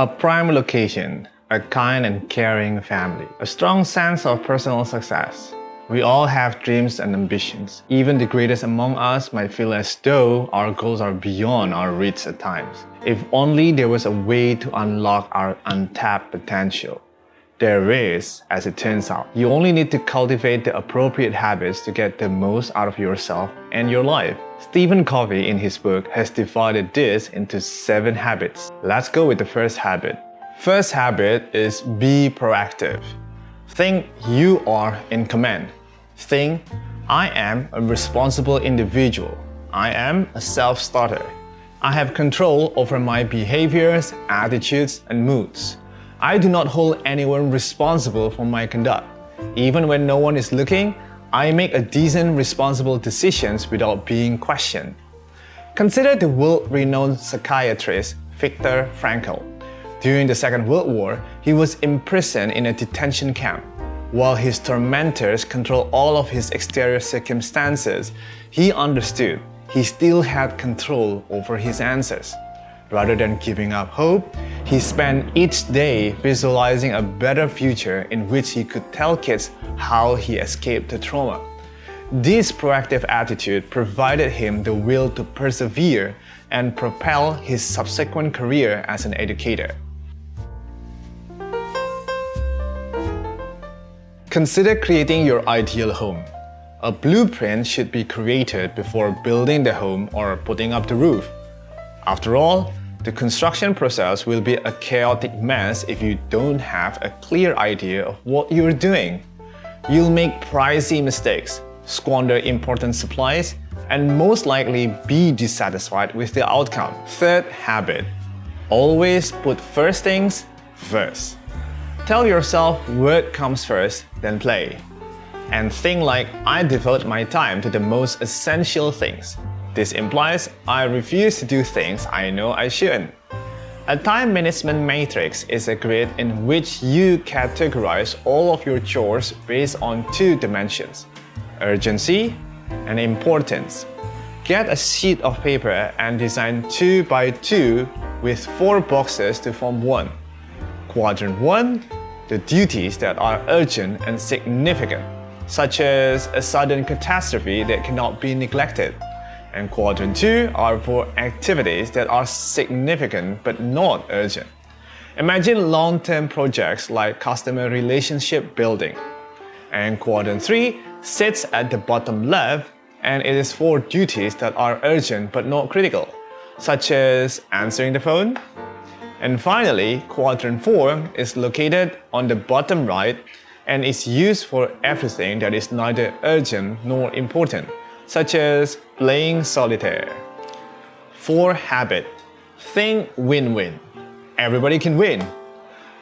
A prime location, a kind and caring family, a strong sense of personal success. We all have dreams and ambitions. Even the greatest among us might feel as though our goals are beyond our reach at times. If only there was a way to unlock our untapped potential. There is, as it turns out. You only need to cultivate the appropriate habits to get the most out of yourself and your life. Stephen Covey in his book has divided this into 7 habits. Let's go with the first habit. First habit is be proactive. Think you are in command. Think, I am a responsible individual. I am a self-starter. I have control over my behaviors, attitudes, and moods. I do not hold anyone responsible for my conduct. Even when no one is looking, I make a decent, responsible decisions without being questioned. Consider the world-renowned psychiatrist Viktor Frankl. During the Second World War, he was imprisoned in a detention camp. While his tormentors controlled all of his exterior circumstances, he understood he still had control over his answers. Rather than giving up hope, he spent each day visualizing a better future in which he could tell kids how he escaped the trauma. This proactive attitude provided him the will to persevere and propel his subsequent career as an educator. Consider creating your ideal home. A blueprint should be created before building the home or putting up the roof. After all, the construction process will be a chaotic mess if you don't have a clear idea of what you're doing. You'll make pricey mistakes, squander important supplies, and most likely be dissatisfied with the outcome. Third habit, always put first things first. Tell yourself work comes first, then play. And think like I devote my time to the most essential things. This implies I refuse to do things I know I shouldn't. A time management matrix is a grid in which you categorize all of your chores based on 2 dimensions, urgency and importance. Get a sheet of paper and design 2 by 2 with 4 boxes to form one. Quadrant 1, the duties that are urgent and significant, such as a sudden catastrophe that cannot be neglected. And Quadrant 2 are for activities that are significant but not urgent. Imagine long-term projects like customer relationship building. And Quadrant 3 sits at the bottom left, and it is for duties that are urgent but not critical, such as answering the phone. And finally, Quadrant 4 is located on the bottom right and is used for everything that is neither urgent nor important, such as playing solitaire. 4 habit. Think win-win. Everybody can win.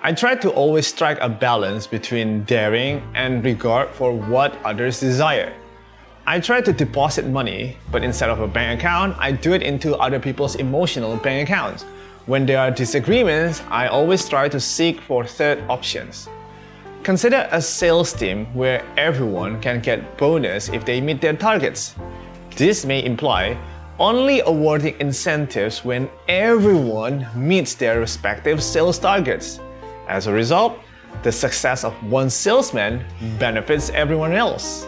I try to always strike a balance between daring and regard for what others desire. I try to deposit money, but instead of a bank account, I do it into other people's emotional bank accounts. When there are disagreements, I always try to seek for third options. Consider a sales team where everyone can get bonus if they meet their targets. This may imply only awarding incentives when everyone meets their respective sales targets. As a result, the success of one salesman benefits everyone else.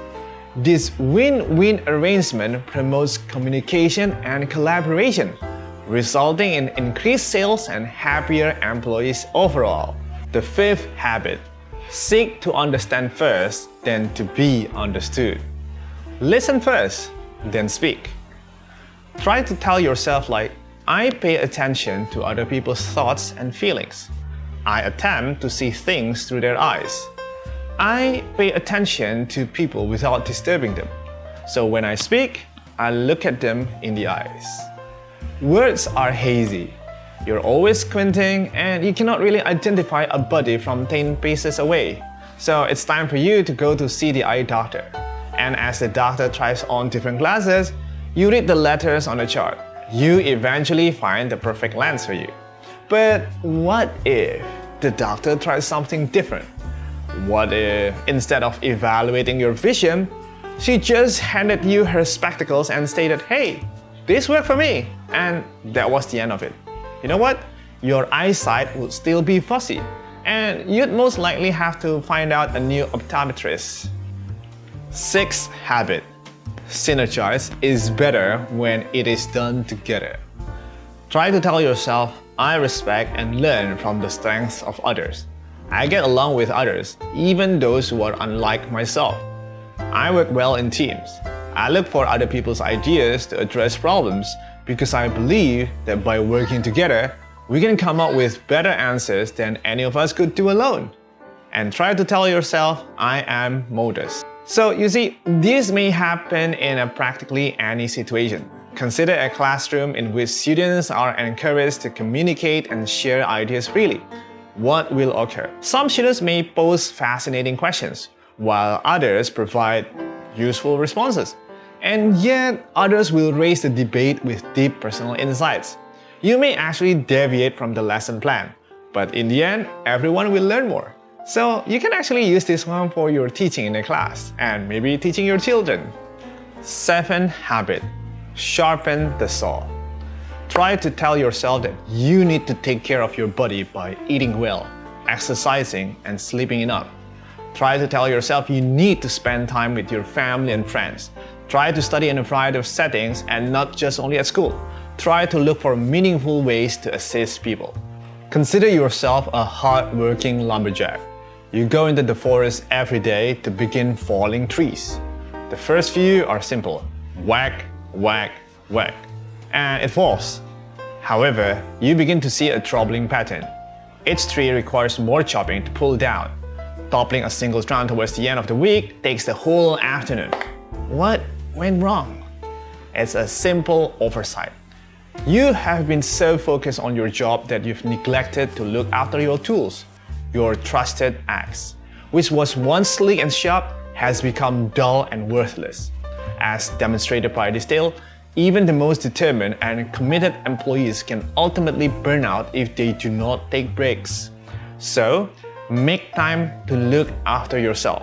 This win-win arrangement promotes communication and collaboration, resulting in increased sales and happier employees overall. The 5th habit. Seek to understand first, then to be understood. Listen first, then speak. Try to tell yourself like, I pay attention to other people's thoughts and feelings. I attempt to see things through their eyes. I pay attention to people without disturbing them. So when I speak, I look at them in the eyes. Words are hazy. You're always squinting and you cannot really identify a body from 10 paces away. So it's time for you to go to see the eye doctor. And as the doctor tries on different glasses, you read the letters on the chart. You eventually find the perfect lens for you. But what if the doctor tries something different? What if, instead of evaluating your vision, she just handed you her spectacles and stated, hey, this worked for me, and that was the end of it. You know what? your eyesight would still be fuzzy, and you'd most likely have to find out a new optometrist. Sixth habit: synergize is better when it is done together. Try to tell yourself, I respect and learn from the strengths of others. I get along with others, even those who are unlike myself. I work well in teams. I look for other people's ideas to address problems because I believe that by working together, we can come up with better answers than any of us could do alone. And try to tell yourself, I am modest. So you see, this may happen in practically any situation. Consider a classroom in which students are encouraged to communicate and share ideas freely. What will occur? Some students may pose fascinating questions, while others provide useful responses. And yet, others will raise the debate with deep personal insights. You may actually deviate from the lesson plan, but in the end, everyone will learn more. So you can actually use this one for your teaching in a class and maybe teaching your children. Seventh habit: sharpen the saw. Try to tell yourself that you need to take care of your body by eating well, exercising, and sleeping enough. Try to tell yourself you need to spend time with your family and friends. Try to study in a variety of settings and not just only at school. Try to look for meaningful ways to assist people. Consider yourself a hard-working lumberjack. You go into the forest every day to begin falling trees. The first few are simple: whack, whack, whack, and it falls. However, you begin to see a troubling pattern. Each tree requires more chopping to pull down. Toppling a single strand towards the end of the week takes the whole afternoon. What went wrong? It's a simple oversight. You have been so focused on your job that you've neglected to look after your tools. Your trusted axe, which was once sleek and sharp, has become dull and worthless. As demonstrated by this tale, even the most determined and committed employees can ultimately burn out if they do not take breaks. So, make time to look after yourself.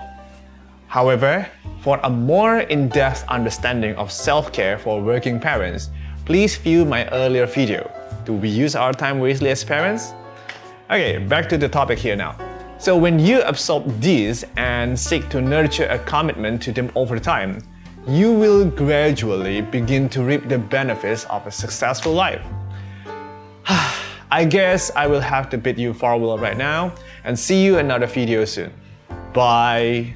However, for a more in-depth understanding of self-care for working parents, please view my earlier video. Do we use our time wisely as parents? Okay, back to the topic here now. So when you absorb these and seek to nurture a commitment to them over time, you will gradually begin to reap the benefits of a successful life. I guess I will have to bid you farewell right now and see you in another video soon. Bye!